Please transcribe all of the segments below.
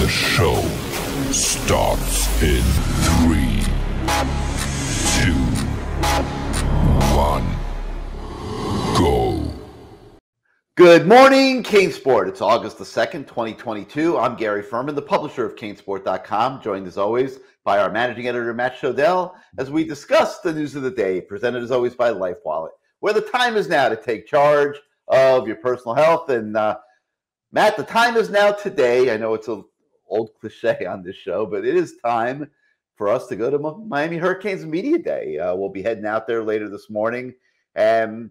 The show starts in 3, 2, 1, go. Good morning, CaneSport. It's August the 2nd, 2022. I'm Gary Ferman, the publisher of CaneSport.com, joined as always by our managing editor, Matt Shodell, as we discuss the news of the day, presented as always by Life Wallet, where the time is now to take charge of your personal health. And Matt, the time is now today. I know it's an old cliche on this show, but it is time for us to go to Miami Hurricanes Media Day. We'll be heading out there later this morning. And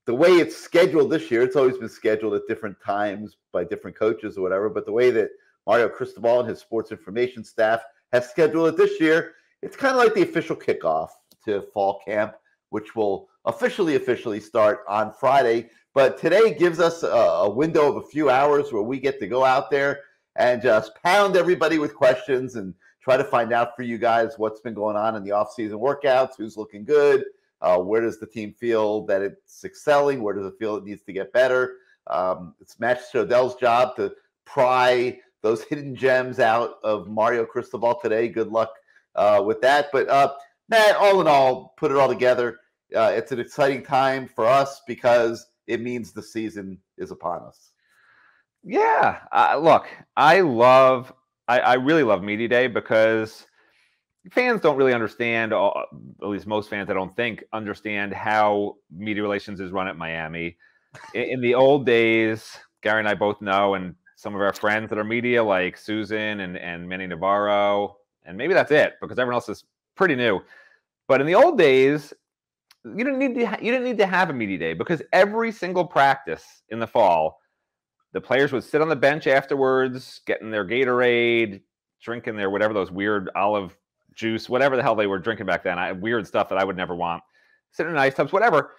the way it's scheduled this year, it's always been scheduled at different times by different coaches or whatever, but the way that Mario Cristobal and his sports information staff have scheduled it this year, it's kind of like the official kickoff to fall camp, which will officially start on Friday. But today gives us a window of a few hours where we get to go out there and just pound everybody with questions and try to find out for you guys what's been going on in the off-season workouts, who's looking good, where does the team feel that it's excelling, where does it feel it needs to get better. It's Matt Shodell's job to pry those hidden gems out of Mario Cristobal today. Good luck with that. But Matt, all in all, put it all together, it's an exciting time for us because it means the season is upon us. Yeah, look, I really love Media Day because fans don't really understand, at least most fans, I don't think, understand how media relations is run at Miami. In the old days, Gary and I both know, and some of our friends that are media, like Susan and Manny Navarro, and maybe that's it, because everyone else is pretty new. But in the old days, you didn't need to have a media day, because every single practice in the fall, the players would sit on the bench afterwards, getting their Gatorade, drinking their whatever, those weird olive juice, whatever the hell they were drinking back then. Weird stuff that I would never want. Sitting in ice tubs, whatever.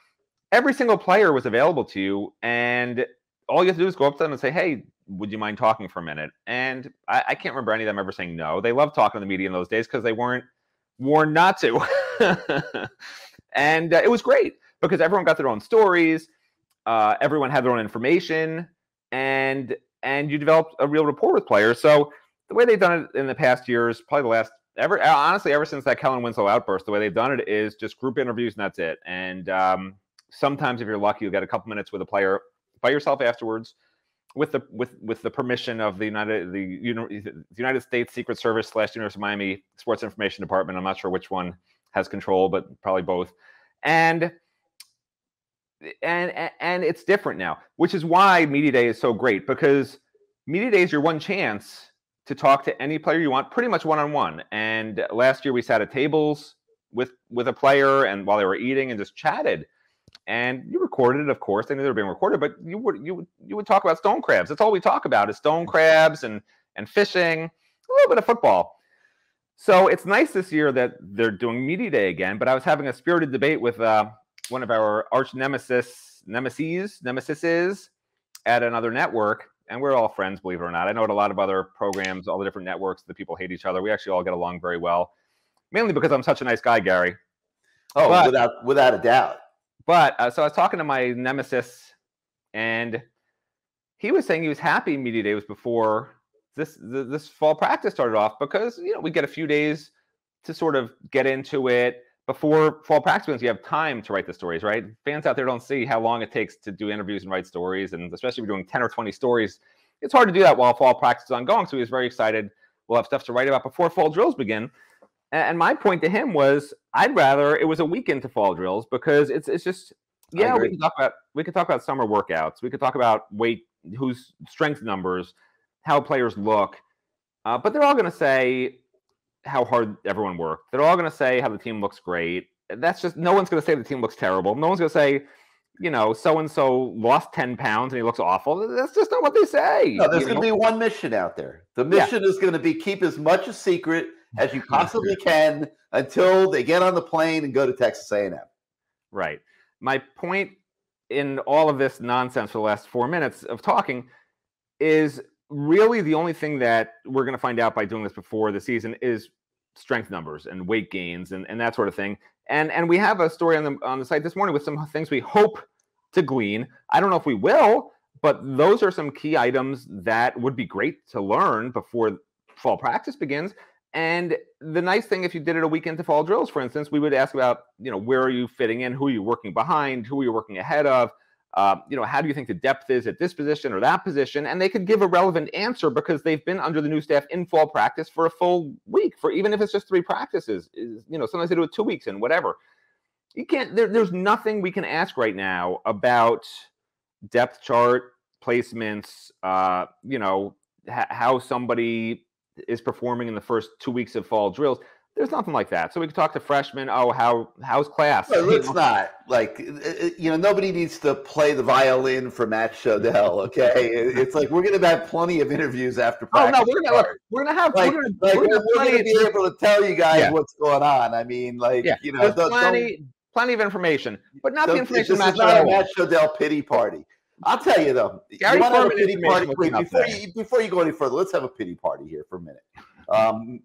Every single player was available to you, and all you have to do is go up to them and say, hey, would you mind talking for a minute? And I can't remember any of them ever saying no. They loved talking to the media in those days because they weren't warned not to. And it was great because everyone got their own stories. Everyone had their own information, and you developed a real rapport with players. So the way they've done it in the past years, probably the last ever since that Kellen Winslow outburst, the way they've done it is just group interviews and that's it. And sometimes, if you're lucky, you'll get a couple minutes with a player by yourself afterwards, with the permission of the United States Secret Service / University of Miami Sports Information Department. I'm not sure which one has control, but probably both. And it's different now, which is why Media Day is so great, because Media Day is your one chance to talk to any player you want, pretty much one-on-one. And last year we sat at tables with a player, and while they were eating, and just chatted. And you recorded it, of course. They knew they were being recorded, but you would talk about stone crabs. That's all we talk about is stone crabs and fishing, a little bit of football. So it's nice this year that they're doing Media Day again. But I was having a spirited debate with one of our arch nemesis at another network. And we're all friends, believe it or not. I know at a lot of other programs, all the different networks, the people hate each other. We actually all get along very well, mainly because I'm such a nice guy, Gary. Oh, without a doubt. But so I was talking to my nemesis, and he was saying he was happy Media Day was before this fall practice started off, because we get a few days to sort of get into it before fall practice begins. You have time to write the stories, right? Fans out there don't see how long it takes to do interviews and write stories, and especially if you're doing 10 or 20 stories, it's hard to do that while fall practice is ongoing. So he was very excited. We'll have stuff to write about before fall drills begin. And my point to him was, I'd rather it was a weekend to fall drills, because it's just, yeah, we can talk about summer workouts. We could talk about weight, whose strength numbers, how players look. But they're all going to say how hard everyone worked. They're all going to say how the team looks great. That's just, no one's going to say the team looks terrible. No one's going to say, so-and-so lost 10 pounds and he looks awful. That's just not what they say. No, there's going to be one mission out there. The mission is going to be keep as much a secret as you possibly can until they get on the plane and go to Texas A&M. Right. My point in all of this nonsense for the last 4 minutes of talking is really the only thing that we're going to find out by doing this before the season is strength numbers and weight gains and that sort of thing. And we have a story on the site this morning with some things we hope to glean. I don't know if we will, but those are some key items that would be great to learn before fall practice begins. And the nice thing, if you did it a week into fall drills, for instance, we would ask about, where are you fitting in? Who are you working behind? Who are you working ahead of? How do you think the depth is at this position or that position? And they could give a relevant answer because they've been under the new staff in fall practice for a full week, for even if it's just 3 practices. Sometimes they do it 2 weeks and whatever. You can't. There's nothing we can ask right now about depth chart placements. How somebody is performing in the first 2 weeks of fall drills. There's nothing like that. So we could talk to freshmen. Oh, how's class? Well, let's not nobody needs to play the violin for Matt Shodell. Okay, it's like we're going to have plenty of interviews after practice. Oh no, we're going to be able to tell you guys what's going on. I mean, plenty of information, but not the information. This is not a Matt Shodell pity party. I'll tell you though, Gary Ferman before you go any further, let's have a pity party here for a minute.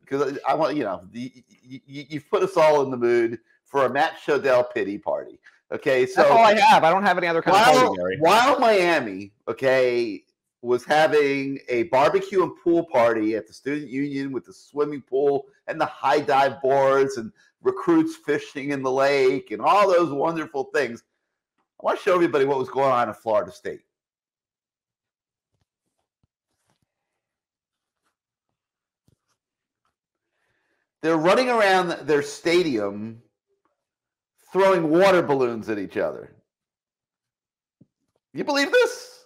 Because I want you've put us all in the mood for a Matt Shodell pity party. Okay, so that's all I have. I don't have any other kind of party, Gary. While Miami, was having a barbecue and pool party at the student union with the swimming pool and the high dive boards and recruits fishing in the lake and all those wonderful things, I want to show everybody what was going on in Florida State. They're running around their stadium throwing water balloons at each other. You believe this?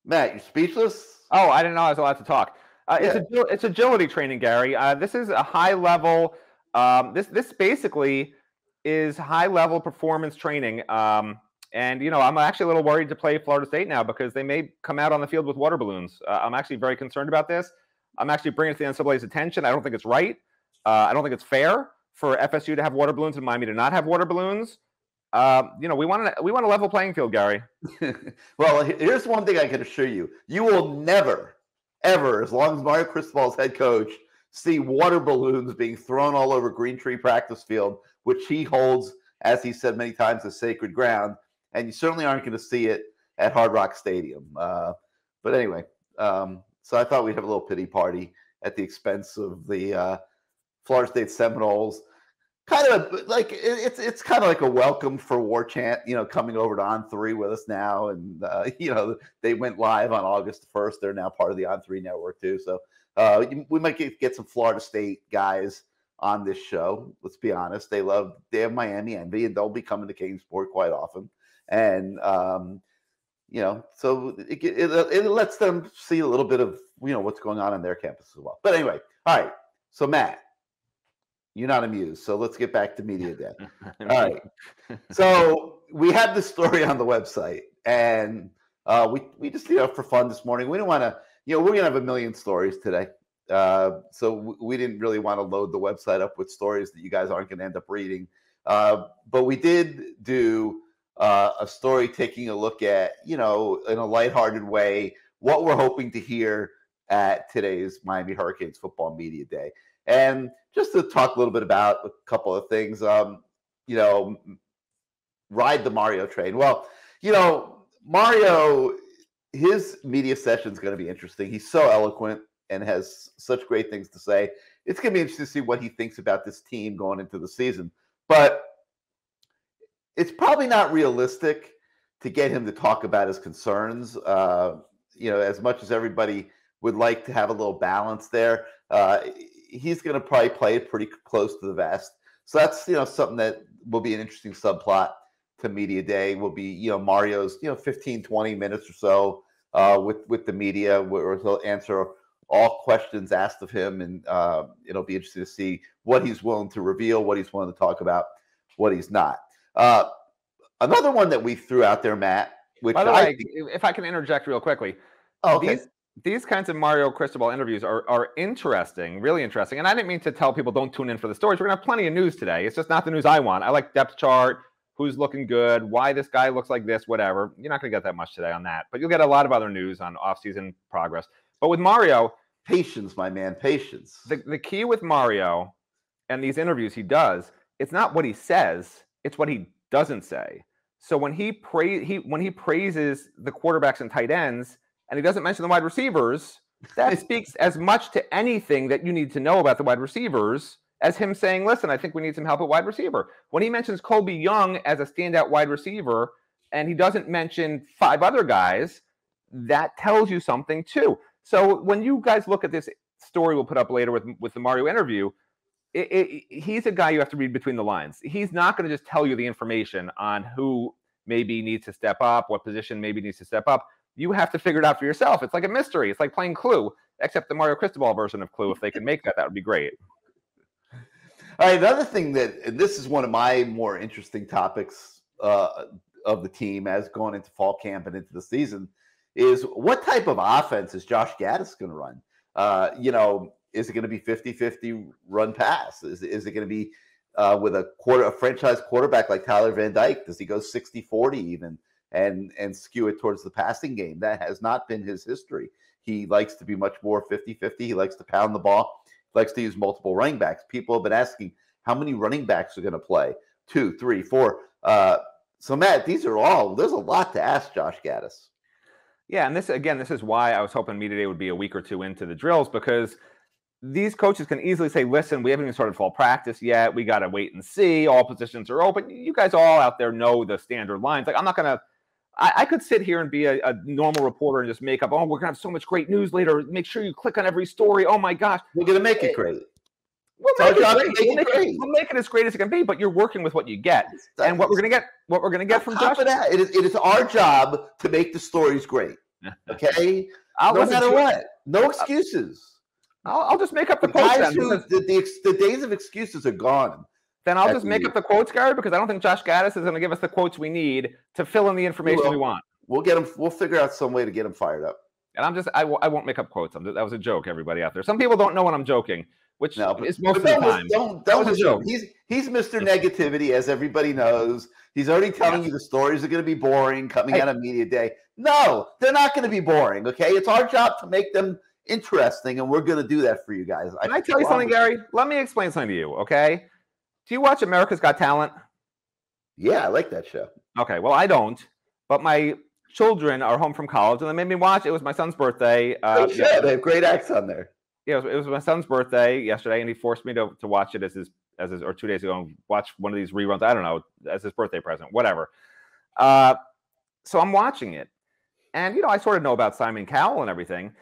Matt, you're speechless? Oh, I didn't know I was allowed to talk. It's agility training, Gary. This is a high level. This basically is high level performance training. And I'm actually a little worried to play Florida State now because they may come out on the field with water balloons. I'm actually very concerned about this. I'm actually bringing it to the NCAA's attention. I don't think it's right. I don't think it's fair for FSU to have water balloons and Miami to not have water balloons. We want a level playing field, Gary. Well, here's one thing I can assure you: you will never, ever, as long as Mario Cristobal is head coach, see water balloons being thrown all over Green Tree practice field, which he holds, as he said many times, as sacred ground. And you certainly aren't going to see it at Hard Rock Stadium. But anyway. So I thought we'd have a little pity party at the expense of the Florida State Seminoles. Kind of like it's kind of like a welcome for war chant, coming over to On3 with us now. And, they went live on August 1st. They're now part of the On3 network too. So we might get some Florida State guys on this show. Let's be honest. They have Miami envy and they'll be coming to CaneSport quite often. And, so it lets them see a little bit of, what's going on their campus as well. But anyway, all right. So Matt, you're not amused. So let's get back to media day. All right. So we have this story on the website and we just, for fun this morning, we didn't want to, we're going to have a million stories today. So we didn't really want to load the website up with stories that you guys aren't going to end up reading. But we did do a story taking a look at, in a lighthearted way, what we're hoping to hear at today's Miami Hurricanes football media day. And just to talk a little bit about a couple of things, ride the Mario train. Well, Mario, his media session is going to be interesting. He's so eloquent and has such great things to say. It's going to be interesting to see what he thinks about this team going into the season. But it's probably not realistic to get him to talk about his concerns, as much as everybody would like to have a little balance there. He's going to probably play it pretty close to the vest. So that's, something that will be an interesting subplot to media day. Will be, Mario's, 15, 20 minutes or so with the media where he'll answer all questions asked of him. And it'll be interesting to see what he's willing to reveal, what he's willing to talk about, what he's not. Another one that we threw out there, Matt, which by the way, if I can interject real quickly. Oh, okay. These kinds of Mario Cristobal interviews are interesting, really interesting. And I didn't mean to tell people don't tune in for the stories. We're going to have plenty of news today. It's just not the news I want. I like depth chart, who's looking good, why this guy looks like this, whatever. You're not going to get that much today on that. But you'll get a lot of other news on offseason progress. But with Mario... Patience, my man, patience. The key with Mario and these interviews he does, it's not what he says, it's what he doesn't say. So when he praises the quarterbacks and tight ends, and he doesn't mention the wide receivers, That speaks as much to anything that you need to know about the wide receivers as him saying, listen, I think we need some help at wide receiver. When he mentions Colby Young as a standout wide receiver and he doesn't mention 5 other guys, that tells you something too. So when you guys look at this story we'll put up later with the Mario interview, he's a guy you have to read between the lines. He's not going to just tell you the information on who maybe needs to step up, what position maybe needs to step up. You have to figure it out for yourself. It's like a mystery. It's like playing Clue, except the Mario Cristobal version of Clue. If they can make that, that would be great. All right, another thing and this is one of my more interesting topics of the team as going into fall camp and into the season, is what type of offense is Josh Gaddis going to run? Is it going to be 50-50 run pass? Is it going to be with a franchise quarterback like Tyler Van Dyke? Does he go 60-40 even and skew it towards the passing game? That has not been his history. He likes to be much more 50-50. He likes to pound the ball. He likes to use multiple running backs. People have been asking how many running backs are going to play. 2, 3, 4. So, Matt, there's a lot to ask Josh Gaddis. Yeah, and this is why I was hoping Media Day would be a week or two into the drills, because these coaches can easily say, listen, we haven't even started fall practice yet. We got to wait and see. All positions are open. You guys all out there know the standard lines. Like, I'm not going to – I could sit here and be a normal reporter and just make up, oh, we're going to have so much great news later. Make sure you click on every story. Oh, my gosh. We're going to make it great. We'll make it as great as it can be, but you're working with what you get. And what we're going to get from Josh. It is our job to make the stories great. Okay? No matter what. No excuses. I'll just make up the quotes. The days of excuses are gone. Then I'll just make up the quotes, Gary, because I don't think Josh Gaddis is going to give us the quotes we need to fill in the information we want. We'll get him. We'll figure out some way to get him fired up. And I won't make up quotes. That was a joke, everybody out there. Some people don't know when I'm joking, which is most of the time. Don't joke. He's Mr. Negativity, as everybody knows. He's already telling you the stories are going to be boring coming out of Media Day. No, they're not going to be boring. Okay, it's our job to make them interesting, and we're going to do that for you guys. Can I tell you something, Gary? Let me explain something to you, okay? Do you watch America's Got Talent? Yeah, I like that show. Okay, well, I don't, but my children are home from college, and they made me watch. It was my son's birthday. They have great acts on there. Yeah, it was my son's birthday yesterday, and he forced me to watch it as his or 2 days ago, and watch one of these reruns. I don't know, as his birthday present, whatever. So I'm watching it, and I sort of know about Simon Cowell and everything.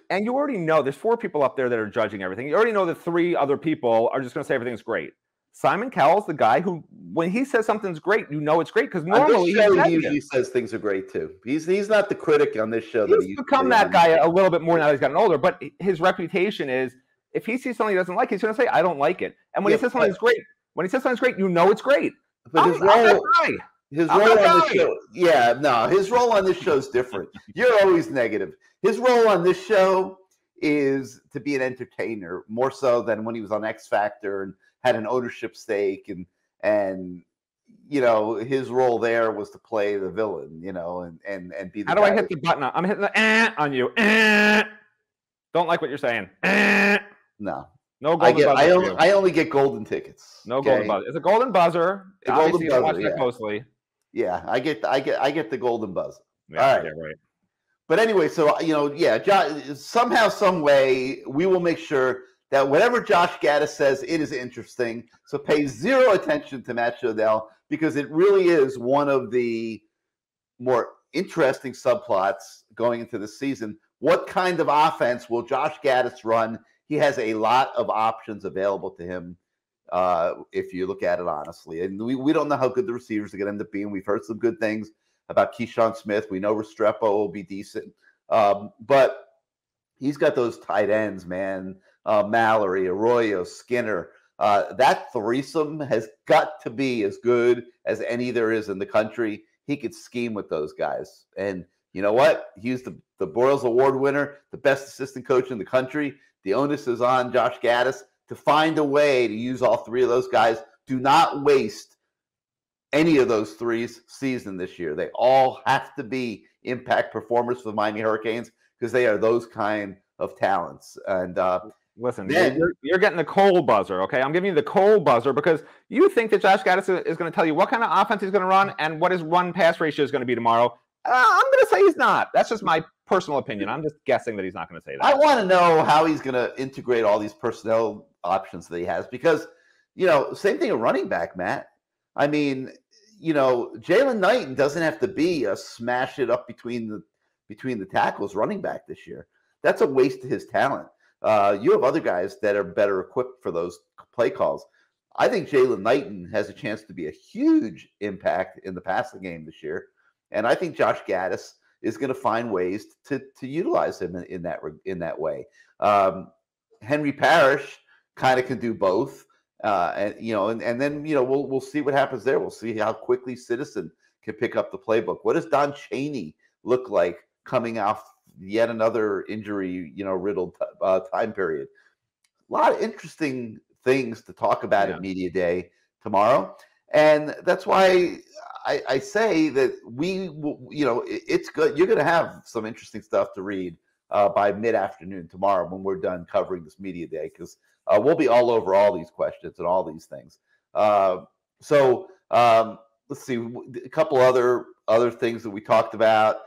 And you already know there's 4 people up there that are judging everything. You already know that 3 other people are just going to say everything's great. Simon Cowell's the guy who, when he says something's great, it's great, because normally he usually says things are great too. He's not the critic on this show. He's become that guy a little bit more now that he's gotten older. But his reputation is, if he sees something he doesn't like, he's going to say, "I don't like it." And when he says something's great, it's great. But his role on this show, his role on this show is different. You're always negative. His role on this show is to be an entertainer, more so than when he was on X Factor and had an ownership stake, and his role there was to play the villain, and be the How do I hit the button? I'm hitting the on you. Don't like what you're saying. No golden buzzer. I only get golden tickets. No golden buzzer. It's a golden buzzer. Obviously, golden buzzer, that closely. Yeah, I get the golden buzzer. Yeah, all right. Yeah, right. But anyway, so somehow, some way, we will make sure that whatever Josh Gaddis says, it is interesting. So pay zero attention to Matt Shodell, because it really is one of the more interesting subplots going into the season. What kind of offense will Josh Gaddis run? He has a lot of options available to him, if you look at it honestly. And we don't know how good the receivers are going to end up being. We've heard some good things about Keyshawn Smith. We know Restrepo will be decent. But he's got those tight ends, man. Mallory, Arroyo, Skinner. That threesome has got to be as good as any there is in the country. He could scheme with those guys. And you know what? He's the Boyles Award winner, the best assistant coach in the country. The onus is on Josh Gaddis to find a way to use all 3 of those guys. Do not waste any of those 3's season this year. They all have to be impact performers for the Miami Hurricanes, because they are those kind of talents. And listen, you're getting the Cole buzzer, okay? I'm giving you the Cole buzzer because you think that Josh Gaddis is going to tell you what kind of offense he's going to run and what his run-pass ratio is going to be tomorrow. I'm going to say he's not. That's just my personal opinion. I'm just guessing that he's not going to say that. I want to know how he's going to integrate all these personnel options that he has because, same thing at running back, Matt. I mean, Jalen Knighton doesn't have to be a smash it up between the tackles running back this year. That's a waste of his talent. You have other guys that are better equipped for those play calls. I think Jalen Knighton has a chance to be a huge impact in the passing game this year. And I think Josh Gaddis is going to find ways to utilize him in that way. Henry Parrish kind of can do both. And then we'll see what happens there. We'll see how quickly Citizen can pick up the playbook. What does Don Chaney look like coming off yet another injury, riddled time period? A lot of interesting things to talk about at Media Day tomorrow, and that's why I say that it's good. You're going to have some interesting stuff to read by mid-afternoon tomorrow when we're done covering this Media Day, because we'll be all over all these questions and all these things. So let's see a couple other things that we talked about.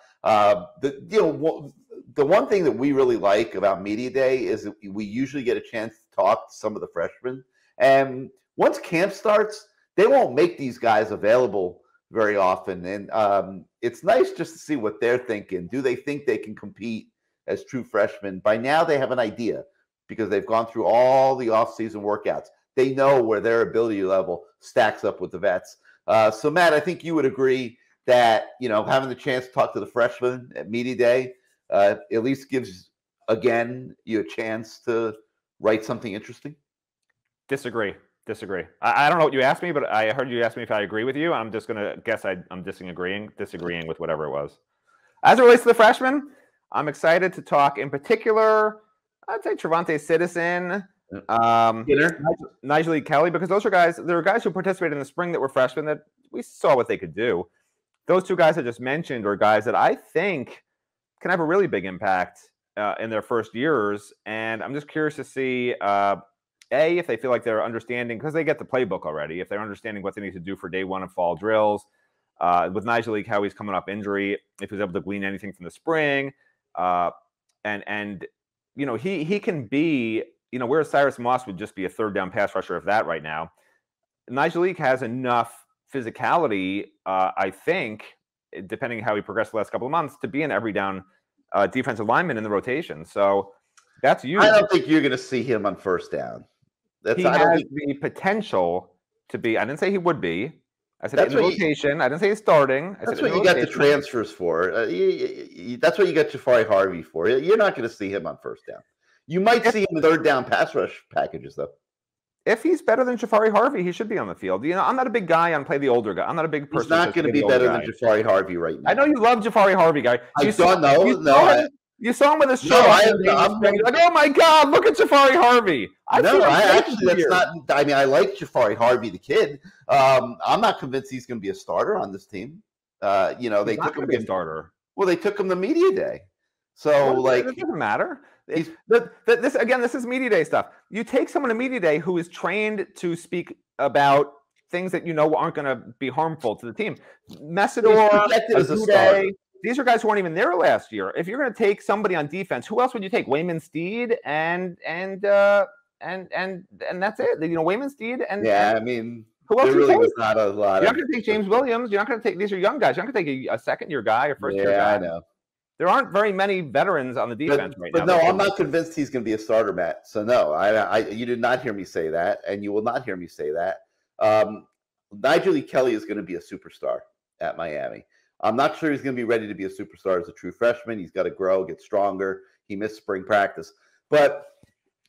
The one thing that we really like about Media Day is that we usually get a chance to talk to some of the freshmen. And once camp starts, they won't make these guys available very often. And it's nice just to see what they're thinking. Do they think they can compete as true freshmen? By now, they have an idea because they've gone through all the offseason workouts. They know where their ability level stacks up with the vets. So, Matt, I think you would agree that, having the chance to talk to the freshmen at Media Day at least gives, again, you a chance to write something interesting? Disagree. I don't know what you asked me, but I heard you ask me if I agree with you. I'm just going to guess I'm disagreeing with whatever it was. As it relates to the freshmen, I'm excited to talk in particular, I'd say Trevante Citizen, Nigel Kelly, because there are guys who participated in the spring that were freshmen that we saw what they could do. Those two guys I just mentioned are guys that I think can have a really big impact in their first years. And I'm just curious to see, if they feel like they're understanding, because they get the playbook already, if they're understanding what they need to do for day one of fall drills. With Nigel how he's coming up injury, if he's able to glean anything from the spring. He can be, where Cyrus Moss would just be a third down pass rusher of that right now. Nigel has enough physicality, I think, depending how he progressed the last couple of months, to be an every down defensive lineman in the rotation. So that's huge. I don't think you're going to see him on first down. He has the potential to be. I didn't say he would be. I said in the rotation. I didn't say he's starting. That's what you got the transfers for. That's what you got Jafari Harvey for. You're not going to see him on first down. You might see him in third down pass rush packages, though. If he's better than Jafari Harvey, he should be on the field. I'm not a big guy on play the older guy. I'm not a big person. He's not going to be better than Jafari Harvey right now. I know you love Jafari Harvey, guy. You saw him with his shirt on. Like, oh my God, look at Jafari Harvey. I like Jafari Harvey, the kid. I'm not convinced he's going to be a starter on this team. They took him to be a starter. Well, they took him to Media Day. So, it doesn't matter. This is Media Day stuff. You take someone to Media Day who is trained to speak about things that aren't going to be harmful to the team. Messidor, Azude, these are guys who weren't even there last year. If you're going to take somebody on defense, who else would you take? Wayman Steed and that's it. Wayman Steed and who else? There really was not a lot. You're not going to take James Williams. You're not going to take. These are young guys. You're not going to take a second-year guy or first-year guy. Yeah, I know. There aren't very many veterans on the defense right now. But no, I'm not convinced he's going to be a starter, Matt. So no, you did not hear me say that, and you will not hear me say that. Nigel Kelly is going to be a superstar at Miami. I'm not sure he's going to be ready to be a superstar as a true freshman. He's got to grow, get stronger. He missed spring practice. But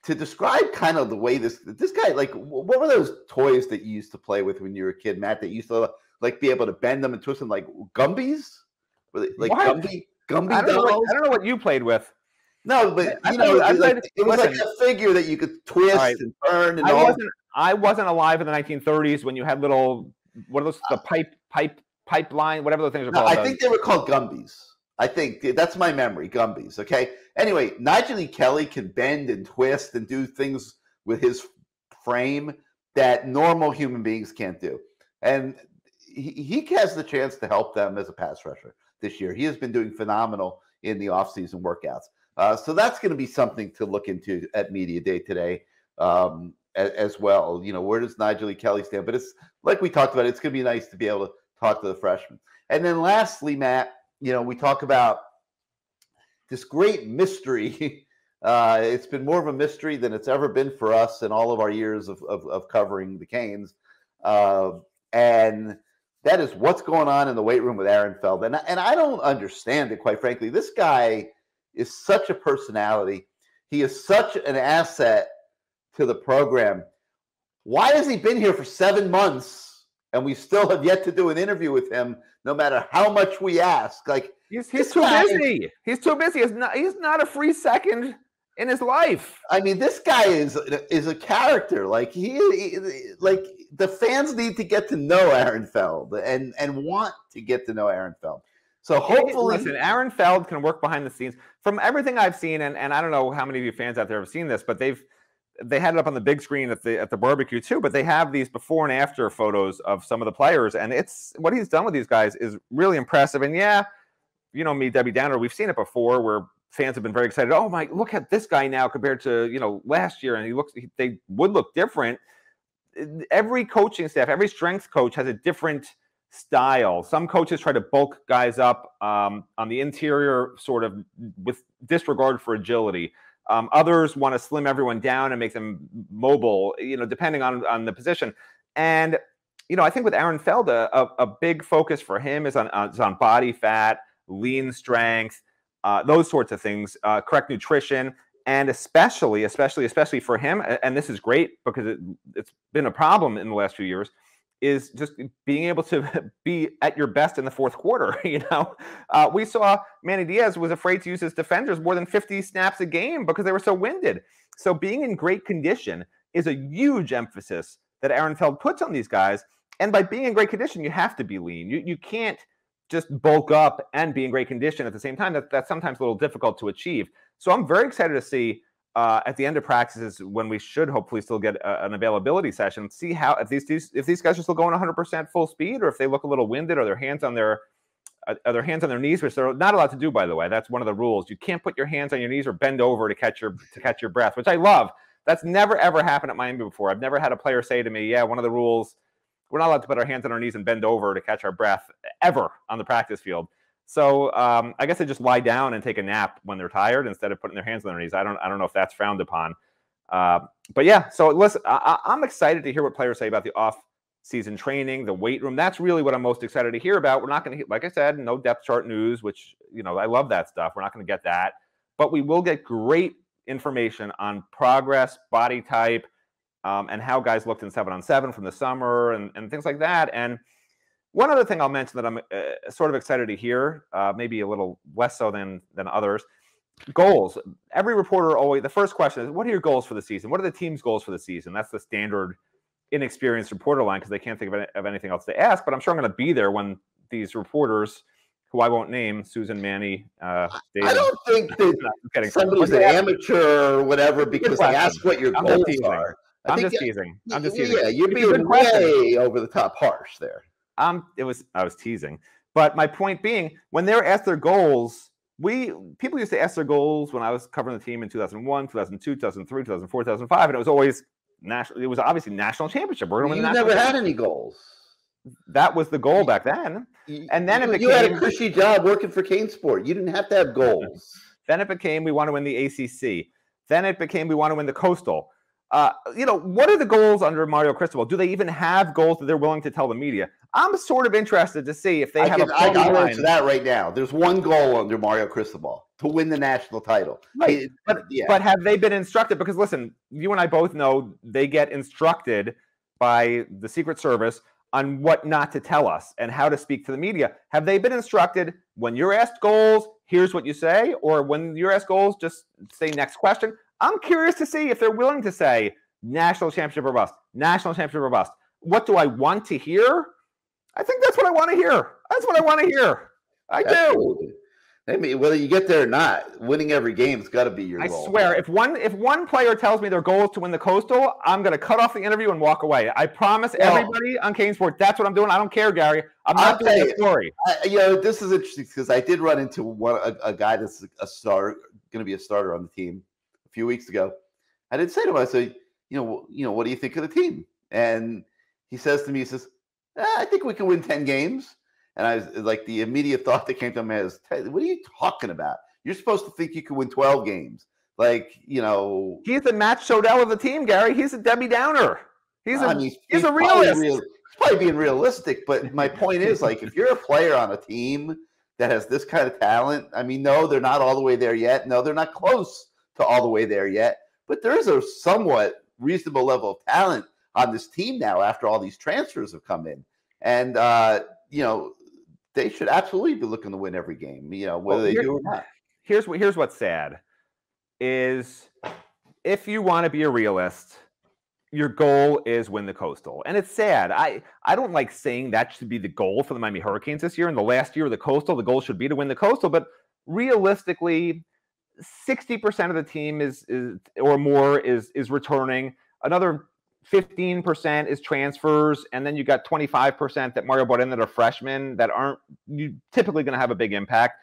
to describe kind of the way this guy, like, what were those toys that you used to play with when you were a kid, Matt, that you used to be able to bend them and twist them, like Gumbies? Like Gumby dolls? I don't know what you played with. No, but it was like a figure that you could twist and turn and I wasn't alive in the 1930s when you had little, what are those, the pipeline, whatever those things are called. I think they were called Gumbies. I think that's my memory, Gumbies. Okay. Anyway, Nigel Kelly can bend and twist and do things with his frame that normal human beings can't do, and he has the chance to help them as a pass rusher. this year. He has been doing phenomenal in the offseason workouts. So that's going to be something to look into at Media Day today as well. You know, where does Nigel E. Kelly stand? But it's like we talked about, it's going to be nice to be able to talk to the freshmen. And then lastly, Matt, you know, we talk about this great mystery. It's been more of a mystery than it's ever been for us in all of our years of covering the Canes. And that is what's going on in the weight room with Aaron Feld. And I don't understand it, quite frankly. This guy is such a personality. He is such an asset to the program. Why has he been here for 7 months and we still have yet to do an interview with him, no matter how much we ask? Like, he's too busy. He's too busy. He's not a free second in his life. I mean, this guy is a character. Like like the fans need to get to know Aaron Feld and want to get to know Aaron Feld. So hopefully, listen, Aaron Feld can work behind the scenes. From everything I've seen, and I don't know how many of you fans out there have seen this, but they had it up on the big screen at the barbecue too. But they have these before and after photos of some of the players, and it's what he's done with these guys is really impressive. And yeah, you know me, Debbie Downer, we've seen it before where fans have been very excited. Oh my, look at this guy now compared to, you know, last year, and they would look different. Every coaching staff, every strength coach has a different style. Some coaches try to bulk guys up on the interior, sort of with disregard for agility. Others want to slim everyone down and make them mobile, you know, depending on the position. And, you know, I think with Aaron Feld, a big focus for him is on body fat, lean strength, those sorts of things, correct nutrition, and especially for him, and this is great because it's been a problem in the last few years, is just being able to be at your best in the fourth quarter. You know, we saw Manny Diaz was afraid to use his defenders more than 50 snaps a game because they were so winded. So being in great condition is a huge emphasis that Aaron Feld puts on these guys. And by being in great condition, you have to be lean. You can't just bulk up and be in great condition at the same time. That's sometimes a little difficult to achieve. So I'm very excited to see at the end of practices, when we should hopefully still get an availability session, see how if these guys are still going 100% full speed, or if they look a little winded, or their hands on their knees, which they're not allowed to do, by the way. That's one of the rules. You can't put your hands on your knees or bend over to catch your breath, which I love. That's never ever happened at Miami before. I've never had a player say to me, "Yeah, one of the rules, we're not allowed to put our hands on our knees and bend over to catch our breath ever on the practice field." So I guess they just lie down and take a nap when they're tired instead of putting their hands on their knees. I don't know if that's frowned upon. But yeah, so listen, I'm excited to hear what players say about the off-season training, the weight room. That's really what I'm most excited to hear about. We're not going to, like I said, no depth chart news, which, you know, I love that stuff. We're not going to get that. But we will get great information on progress, body type, and how guys looked in 7-on-7 from the summer and things like that. And one other thing I'll mention that I'm sort of excited to hear, maybe a little less so than others, goals. Every reporter always, the first question is, what are your goals for the season? What are the team's goals for the season? That's the standard inexperienced reporter line because they can't think of anything else to ask. But I'm sure I'm going to be there when these reporters, who I won't name, Susan, Manny, David. I don't think that somebody's an amateur or whatever because they ask what your goals are. I'm just teasing. Yeah, you're being way over the top harsh there. I was teasing. But my point being, when they're asked their goals, people used to ask their goals when I was covering the team in 2001, 2002, 2003, 2004, 2005, and it was always national. It was obviously national championship. We're going to win. You never had any goals. That was the goal back then. And then you had a cushy job working for CaneSport. You didn't have to have goals. Then it became we want to win the ACC. Then it became we want to win the Coastal. You know, what are the goals under Mario Cristobal? Do they even have goals that they're willing to tell the media? I'm sort of interested to see if they have I'll answer that right now. There's one goal under Mario Cristobal, to win the national title. Right. But have they been instructed? Because listen, you and I both know they get instructed by the Secret Service on what not to tell us and how to speak to the media. Have they been instructed, when you're asked goals, here's what you say? Or when you're asked goals, just say next question? I'm curious to see if they're willing to say national championship or bust, national championship or bust. What do I want to hear? I think that's what I want to hear. That's what I want to hear. I do. I mean, whether you get there or not, winning every game's got to be your goal. I swear, if one player tells me their goal is to win the Coastal, I'm going to cut off the interview and walk away. I promise everybody on CaneSport, that's what I'm doing. I don't care, Gary. I'm not doing the story. This is interesting because I did run into a guy that's a starter, going to be a starter on the team a few weeks ago. I did say to him, I said, what do you think of the team? And he says to me, he says, I think we can win 10 games. And I was like, the immediate thought that came to my head is, what are you talking about? You're supposed to think you can win 12 games. Like, He's the Matt Shodell of the team, Gary. He's a Debbie Downer. He's a realist. He's probably being realistic. But my point is, like, if you're a player on a team that has this kind of talent, I mean, no, they're not all the way there yet. No, they're not close to all the way there yet. But there is a somewhat reasonable level of talent on this team now after all these transfers have come in. And, they should absolutely be looking to win every game, whether they do or not. Here's what's sad is if you want to be a realist, your goal is win the Coastal. And it's sad. I don't like saying that should be the goal for the Miami Hurricanes this year. In the last year of the Coastal, the goal should be to win the Coastal. But realistically, 60% of the team is or more is returning. Another 15% is transfers, and then you got 25% that Mario brought in that are freshmen that aren't typically going to have a big impact.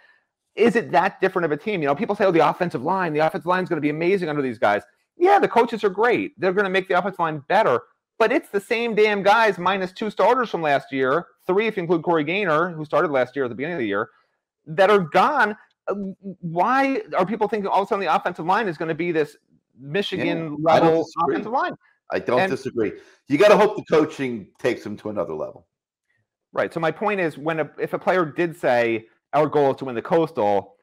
Is it that different of a team? People say, the offensive line is going to be amazing under these guys. Yeah, the coaches are great. They're going to make the offensive line better, but it's the same damn guys minus 2 starters from last year, 3 if you include Corey Gaynor, who started last year at the beginning of the year, that are gone. Why are people thinking all of a sudden the offensive line is going to be this Michigan-level offensive line? I don't disagree. You got to hope the coaching takes them to another level. Right. So my point is, if a player did say our goal is to win the Coastal,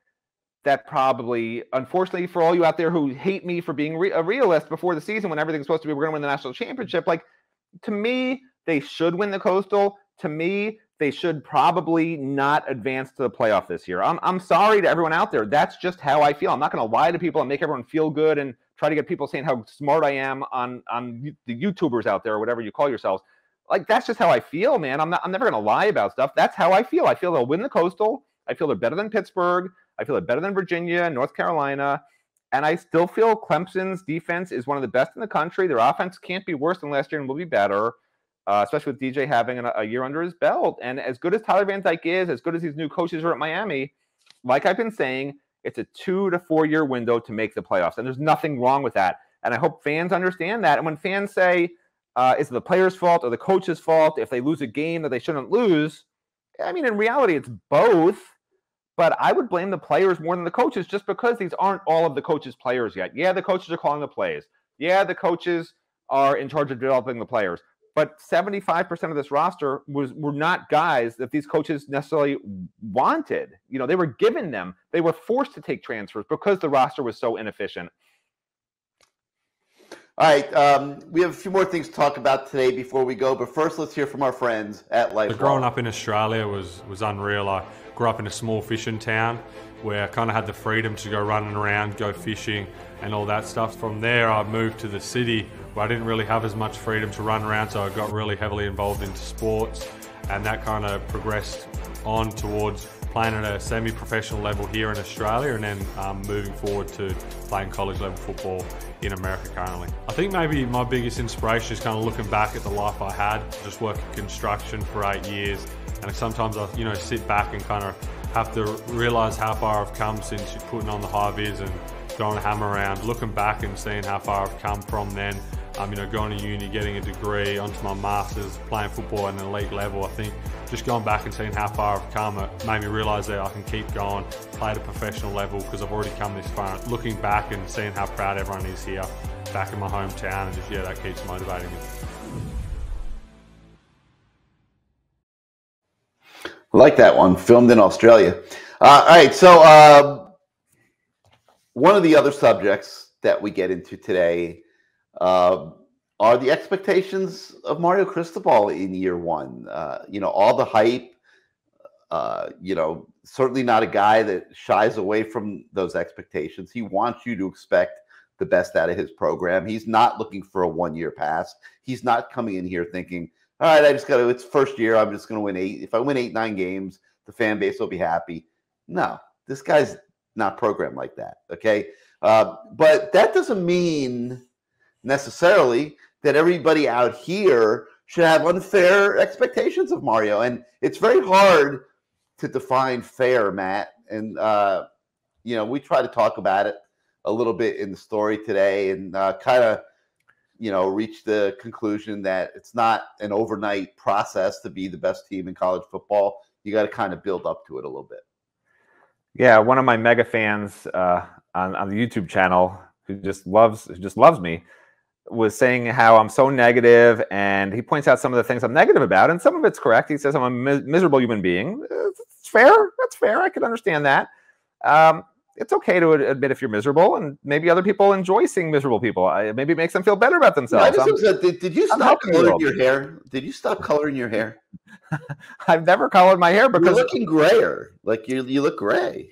that probably, unfortunately, for all you out there who hate me for being a realist before the season when everything's supposed to be we're going to win the national championship, like, to me, they should win the Coastal. To me, they should probably not advance to the playoff this year. I'm sorry to everyone out there. That's just how I feel. I'm not going to lie to people and make everyone feel good and try to get people saying how smart I am on the YouTubers out there or whatever you call yourselves. Like, that's just how I feel, man. I'm never going to lie about stuff. That's how I feel. I feel they'll win the Coastal. I feel they're better than Pittsburgh. I feel they're better than Virginia, North Carolina. And I still feel Clemson's defense is one of the best in the country. Their offense can't be worse than last year and will be better, especially with DJ having a year under his belt. And as good as Tyler Van Dyke is, as good as these new coaches are at Miami, like I've been saying, it's a 2 to 4 year window to make the playoffs. And there's nothing wrong with that. And I hope fans understand that. And when fans say, is it the player's fault or the coach's fault if they lose a game that they shouldn't lose? I mean, in reality, it's both. But I would blame the players more than the coaches just because these aren't all of the coaches' players yet. Yeah, the coaches are calling the plays. Yeah, the coaches are in charge of developing the players. But 75% of this roster were not guys that these coaches necessarily wanted. They were given them. They were forced to take transfers because the roster was so inefficient. All right, we have a few more things to talk about today before we go. But first, let's hear from our friends at Life. Growing up in Australia was unreal. I grew up in a small fishing town where I kind of had the freedom to go running around, go fishing and all that stuff. From there, I moved to the city where I didn't really have as much freedom to run around, so I got really heavily involved into sports, and that kind of progressed on towards playing at a semi-professional level here in Australia, and then moving forward to playing college level football in America currently. I think maybe my biggest inspiration is kind of looking back at the life I had, just working construction for 8 years, and sometimes I sit back and kind of have to realise how far I've come since putting on the high vis and throwing a hammer around, looking back and seeing how far I've come from then. Going to uni, getting a degree, onto my masters, playing football at an elite level. I think just going back and seeing how far I've come, it made me realise that I can keep going, play at a professional level because I've already come this far. Looking back and seeing how proud everyone is here, back in my hometown, and just that keeps motivating me. I like that one, filmed in Australia. All right, so one of the other subjects that we get into today are the expectations of Mario Cristobal in year one. All the hype, certainly not a guy that shies away from those expectations. He wants you to expect the best out of his program. He's not looking for a one-year pass. He's not coming in here thinking, all right, it's first year, I'm just going to win 8. If I win 8, 9 games, the fan base will be happy. No, This guy's not programmed like that. Okay. But that doesn't mean necessarily that everybody out here should have unfair expectations of Mario. And it's very hard to define fair, Matt. And, we try to talk about it a little bit in the story today and kind of, reach the conclusion that it's not an overnight process to be the best team in college football. You got to kind of build up to it a little bit. Yeah, one of my mega fans on the YouTube channel who just loves me was saying how I'm so negative, and he points out some of the things I'm negative about, and some of it's correct. He says I'm a miserable human being. It's fair. That's fair. I can understand that. It's okay to admit if you're miserable, and maybe other people enjoy seeing miserable people. Maybe it makes them feel better about themselves. Did you stop coloring your hair? Did you stop coloring your hair? I've never colored my hair because you're looking grayer. Like you look gray.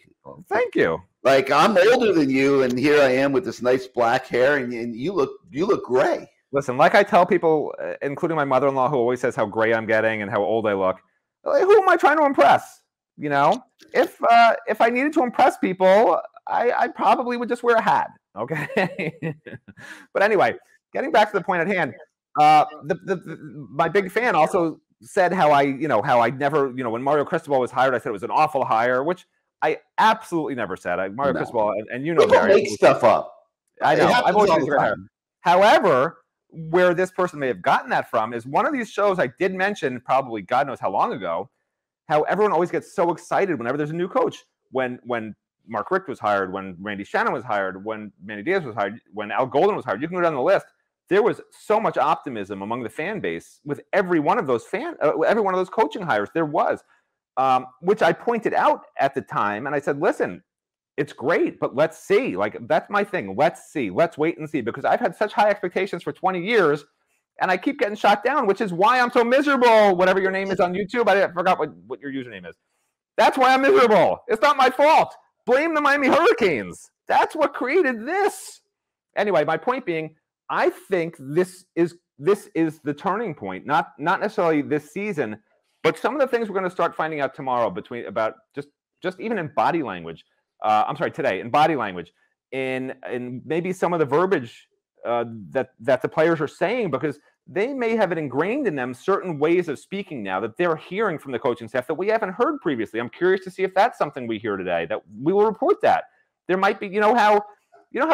Thank you. Like I'm older than you, and here I am with this nice black hair, and you look gray. Listen, like I tell people, including my mother-in-law, who always says how gray I'm getting and how old I look. Who am I trying to impress? If I needed to impress people, I probably would just wear a hat. Okay. But anyway, getting back to the point at hand, my big fan also said how I never, when Mario Cristobal was hired, I said it was an awful hire, which I absolutely never said. Mario Cristobal, and Gary, make stuff up. I know. I've always said hire. However, where this person may have gotten that from is one of these shows I did mention, probably God knows how long ago, how everyone always gets so excited whenever there's a new coach. When Mark Richt was hired, when Randy Shannon was hired, when Manny Diaz was hired, when Al Golden was hired, you can go down the list. There was so much optimism among the fan base with every one of those coaching hires. There was, which I pointed out at the time, and I said, "Listen, it's great, but let's see. Like that's my thing. Let's see. Let's wait and see because I've had such high expectations for 20 years." And I keep getting shot down, which is why I'm so miserable. Whatever your name is on YouTube, I forgot what your username is. That's why I'm miserable. It's not my fault. Blame the Miami Hurricanes. That's what created this. Anyway, my point being, I think this is the turning point. Not necessarily this season, but some of the things we're going to start finding out tomorrow about just even in body language. Today in body language, in maybe some of the verbiage. That the players are saying because they may have it ingrained in them certain ways of speaking now that they're hearing from the coaching staff that we haven't heard previously. I'm curious to see if that's something we hear today, that we will report that. There might be, how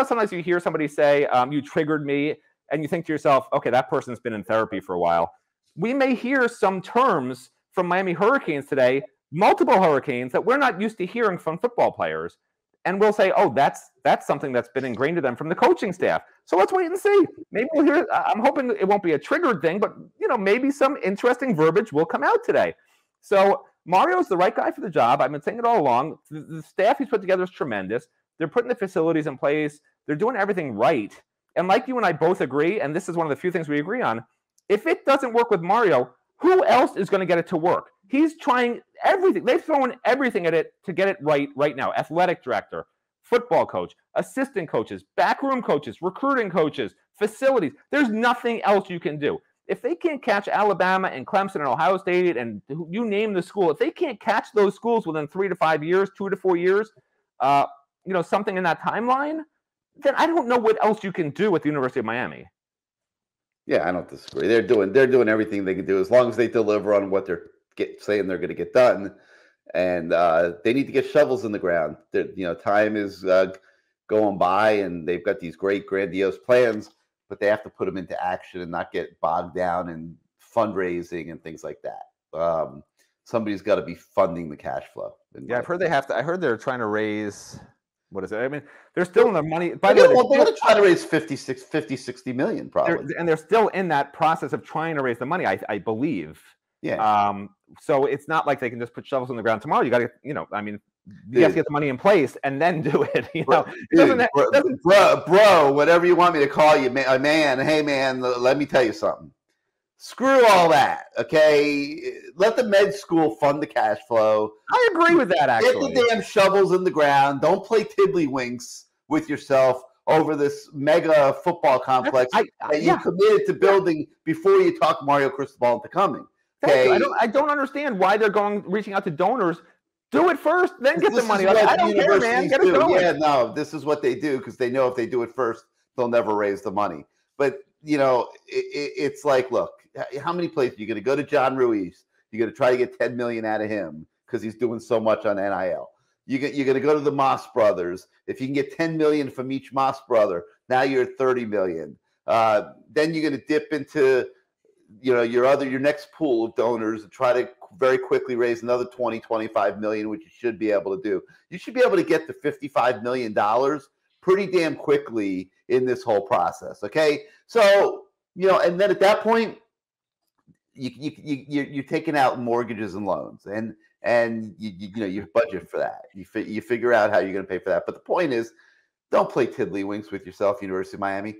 sometimes you hear somebody say, you triggered me, and you think to yourself, okay, that person's been in therapy for a while. We may hear some terms from Miami Hurricanes today, multiple Hurricanes that we're not used to hearing from football players. And we'll say, oh, that's something that's been ingrained to them from the coaching staff. So let's wait and see. Maybe we'll hear. I'm hoping it won't be a triggered thing, but maybe some interesting verbiage will come out today. So Mario's the right guy for the job. I've been saying it all along. The staff he's put together is tremendous. They're putting the facilities in place. They're doing everything right. And like you and I both agree, and this is one of the few things we agree on, if it doesn't work with Mario, who else is going to get it to work? He's trying everything. They've thrown everything at it to get it right now. Athletic director, football coach, assistant coaches, backroom coaches, recruiting coaches, facilities. There's nothing else you can do. If they can't catch Alabama and Clemson and Ohio State and you name the school, if they can't catch those schools within 3 to 5 years, 2 to 4 years, something in that timeline, then I don't know what else you can do with the University of Miami. Yeah, I don't disagree. They're doing everything they can do as long as they deliver on what they're saying they're going to get done, and they need to get shovels in the ground. Time is going by, and they've got these great grandiose plans, but they have to put them into action and not get bogged down in fundraising and things like that. Somebody's got to be funding the cash flow. Yeah, I've heard they have to. I heard they're trying to raise. What is it? I mean, they're still in the money. By the way, they're going to try to raise 50, 60 million probably. And they're still in that process of trying to raise the money, I believe. Yeah. So it's not like they can just put shovels in the ground tomorrow. You got to, you have to get the money in place and then do it. Bro, whatever you want me to call you, man. Hey, man, let me tell you something. Screw all that, okay? Let the med school fund the cash flow. I agree with that, actually. Get the damn shovels in the ground. Don't play tiddlywinks with yourself over this mega football complex that you committed to building before you talk Mario Cristobal into coming. Okay? I don't understand why they're reaching out to donors Do it first, then get the money. Like, I don't care, man. Get it going. Yeah, no, this is what they do because they know if they do it first, they'll never raise the money. But, it's like, look, how many places you're going to go to John Ruiz? You're going to try to get $10 million out of him because he's doing so much on NIL. You're going to go to the Moss brothers. If you can get $10 million from each Moss brother, now you're at $30 million. Then you're going to dip into your next pool of donors and try to very quickly raise another 20, 25 million, which you should be able to do. You should be able to get to $55 million pretty damn quickly in this whole process. Okay. So, and then at that point, you're taking out mortgages and loans and you budget for that. You figure out how you're going to pay for that. But the point is, don't play tiddlywinks with yourself, University of Miami.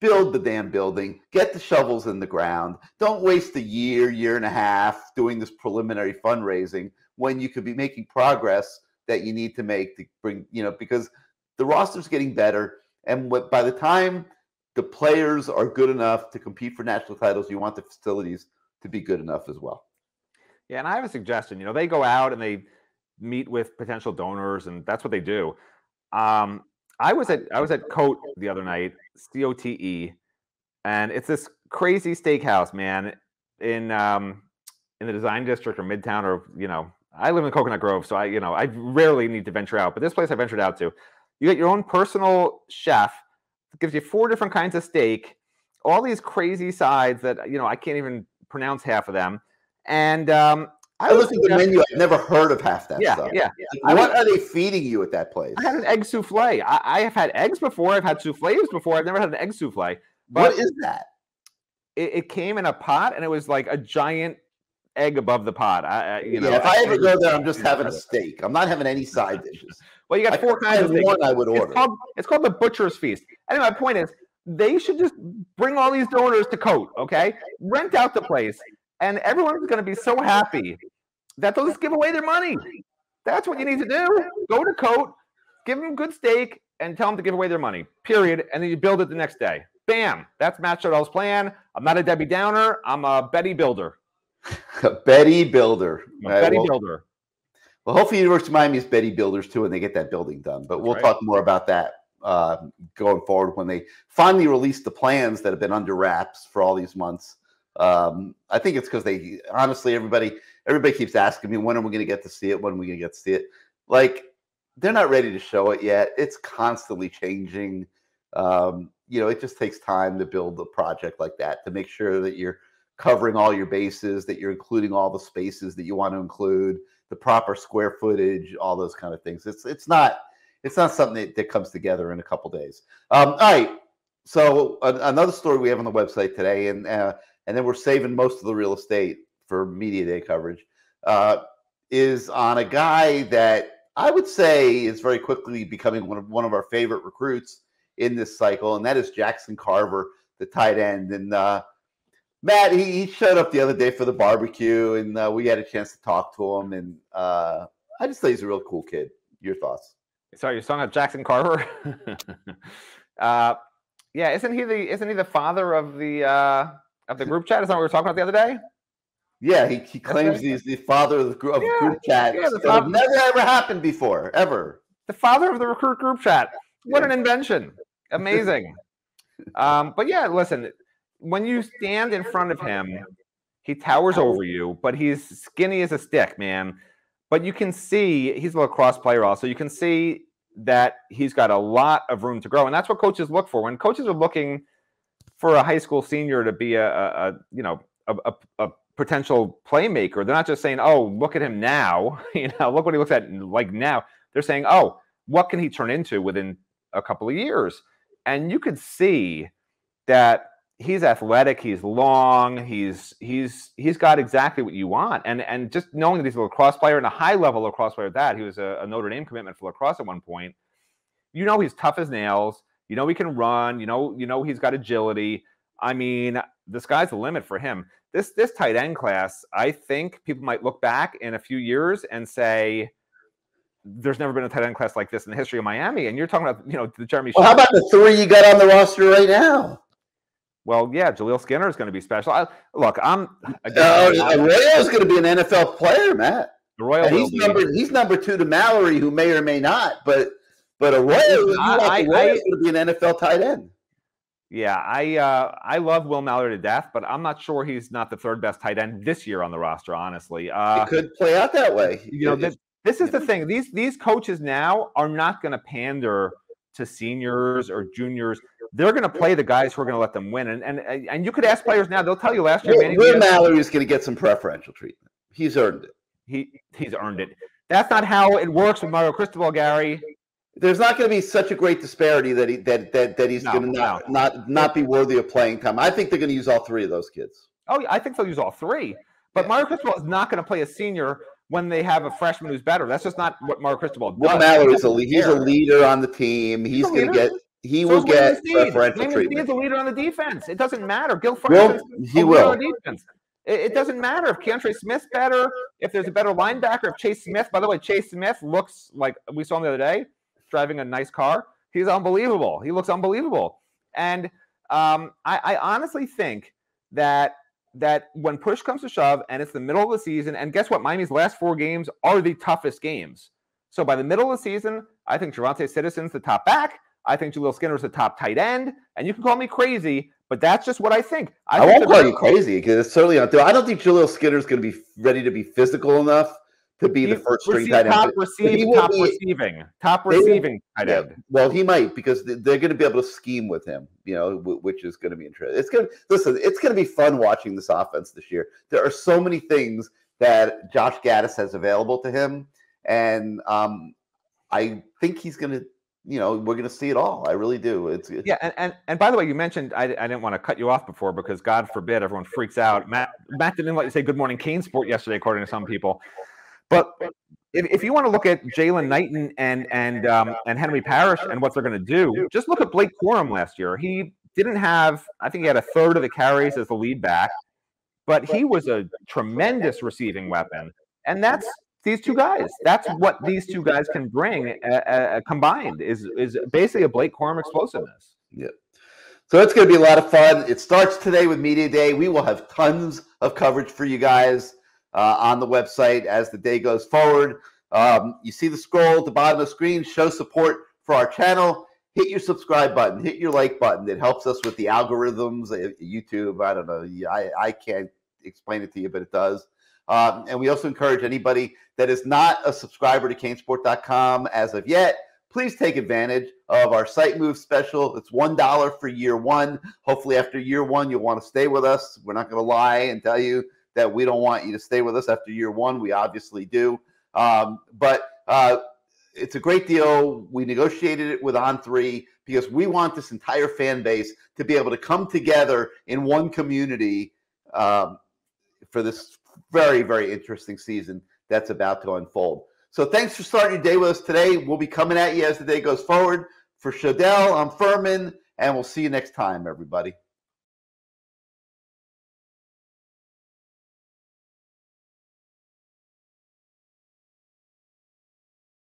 Build the damn building. Get the shovels in the ground. Don't waste a year and a half doing this preliminary fundraising when you could be making progress that you need to make to bring, because the roster's getting better. And by the time the players are good enough to compete for national titles, you want the facilities to be good enough as well. Yeah, and I have a suggestion. They go out and they meet with potential donors, and that's what they do. I was at Cote the other night, COTE, and it's this crazy steakhouse, man, in the Design District or Midtown, or I live in Coconut Grove, so I rarely need to venture out, but this place I ventured out to, you get your own personal chef. It gives you 4 different kinds of steak, all these crazy sides that I can't even pronounce half of them, and I looked at the menu. I've never heard of half that stuff. Yeah. What are they feeding you at that place? I had an egg souffle. I have had eggs before. I've had souffles before. I've never had an egg souffle. What is that? It came in a pot, and it was like a giant egg above the pot. If I ever go there, I'm just having a steak. I'm not having any side dishes. Well, you got 4 kinds of steak. One I would order. It's called the Butcher's Feast. Anyway, my point is, they should just bring all these donors to Cote, okay? Rent out the place, and everyone's going to be so happy that they'll just give away their money. That's what you need to do. Go to Cote, give them good steak, and tell them to give away their money, period. And then you build it the next day. Bam. That's Matt Shodell's plan. I'm not a Debbie Downer. I'm a Betty Builder. A Betty Builder. Betty Builder. Well, hopefully University of Miami is Betty Builders too, and they get that building done. But we'll talk more about that going forward when they finally release the plans that have been under wraps for all these months. I think it's because they honestly, everybody keeps asking me, when are we going to get to see it? When are we going to get to see it? Like, they're not ready to show it yet. It's constantly changing. It just takes time to build a project like that, to make sure that you're covering all your bases, that you're including all the spaces that you want to include, the proper square footage, all those kind of things. It's not something that comes together in a couple days. All right. So another story we have on the website today, and then we're saving most of the real estate for Media Day coverage, is on a guy that I would say is very quickly becoming one of our favorite recruits in this cycle, and that is Jackson Carver, the tight end. And Matt, he showed up the other day for the barbecue, and we had a chance to talk to him, and I just think he's a real cool kid. Your thoughts? Sorry, you're talking about Jackson Carver? Yeah, isn't he the father of the group chat? Is that what we were talking about the other day? Yeah, he claims he's the father of the group chat. Yeah, that never ever happened before, ever. The father of the recruit group chat. What an invention! Amazing. But yeah, listen. When you stand in front of him, he towers over you, but he's skinny as a stick, man. But you can see he's a lacrosse player also. You can see that he's got a lot of room to grow, and that's what coaches look for. When coaches are looking for a high school senior to be a potential playmaker, they're not just saying, "Oh, look at him now," look what he looks at like now. They're saying, "Oh, what can he turn into within a couple of years?" And you could see that he's athletic, he's long, he's got exactly what you want. And just knowing that he's a lacrosse player and a high level lacrosse player at that, he was a Notre Dame commitment for lacrosse at one point. He's tough as nails. He can run. He's got agility. I mean, the sky's the limit for him. This tight end class, I think people might look back in a few years and say, there's never been a tight end class like this in the history of Miami. And you're talking about, the Jeremy. Well, how about the 3 you got on the roster right now? Well, yeah, Jaleel Skinner is going to be special. Arroyo's going to be an NFL player, Matt. The Royal and will be. he's number 2 to Mallory, who may or may not, but a Royal, you want the Royal's going to be an NFL tight end. Yeah, I love Will Mallory to death, but I'm not sure he's not the 3rd best tight end this year on the roster. Honestly, it could play out that way. This is the thing. These coaches now are not going to pander to seniors or juniors. They're going to play the guys who are going to let them win. And you could ask players now; they'll tell you last year. Will Mallory is going to get some preferential treatment. He's earned it. He's earned it. That's not how it works with Mario Cristobal, Gary. There's not going to be such a great disparity that he's going to not be worthy of playing time. I think they're going to use all 3 of those kids. Oh, yeah, I think they'll use all 3. But Mario Cristobal is not going to play a senior when they have a freshman who's better. That's just not what Mario Cristobal does. Will Mallory is he's a leader on the team. He will get preferential treatment. He's a leader on the defense. It doesn't matter. Gil Ferman he will. On defense. It doesn't matter if Keontre Smith's better, if there's a better linebacker, if Chase Smith. By the way, Chase Smith looks like we saw him the other day, driving a nice car. He's unbelievable. He looks unbelievable. And I honestly think that when push comes to shove and it's the middle of the season, and guess what? Miami's last 4 games are the toughest games. So by the middle of the season, I think Javonte Citizen's the top back. I think Jaleel Skinner's the top tight end. And you can call me crazy, but that's just what I think. I won't call you crazy because it's certainly not there. I don't think Jaleel Skinner's going to be ready to be physical enough to be the first string tight end. Top receiving tight end. Well, he might because they're going to be able to scheme with him, which is going to be interesting. It's going to be fun watching this offense this year. There are so many things that Josh Gaddis has available to him, and I think he's going to. We're going to see it all. I really do. And by the way, you mentioned I didn't want to cut you off before because God forbid everyone freaks out. Matt didn't let you say good morning CaneSport yesterday, according to some people. But if you want to look at Jalen Knighton and Henry Parrish and what they're going to do, just look at Blake Corum last year. He didn't have, I think he had 1/3 of the carries as the lead back, but he was a tremendous receiving weapon. And that's these 2 guys. That's what these 2 guys can bring combined is basically a Blake Corum explosiveness. Yeah. So it's going to be a lot of fun. It starts today with Media Day. We will have tons of coverage for you guys on the website as the day goes forward. You see the scroll at the bottom of the screen, show support for our channel. Hit your subscribe button, hit your like button. It helps us with the algorithms, YouTube. I don't know. I can't explain it to you, but it does. And we also encourage anybody that is not a subscriber to CaneSport.com as of yet, please take advantage of our site move special. It's $1 for year 1. Hopefully after year 1, you'll want to stay with us. We're not going to lie and tell you that we don't want you to stay with us after year 1. We obviously do. But it's a great deal. We negotiated it with On3 because we want this entire fan base to be able to come together in one community for this very, very interesting season that's about to unfold. So thanks for starting your day with us today. We'll be coming at you as the day goes forward. For Shodell, I'm Ferman, and we'll see you next time, everybody.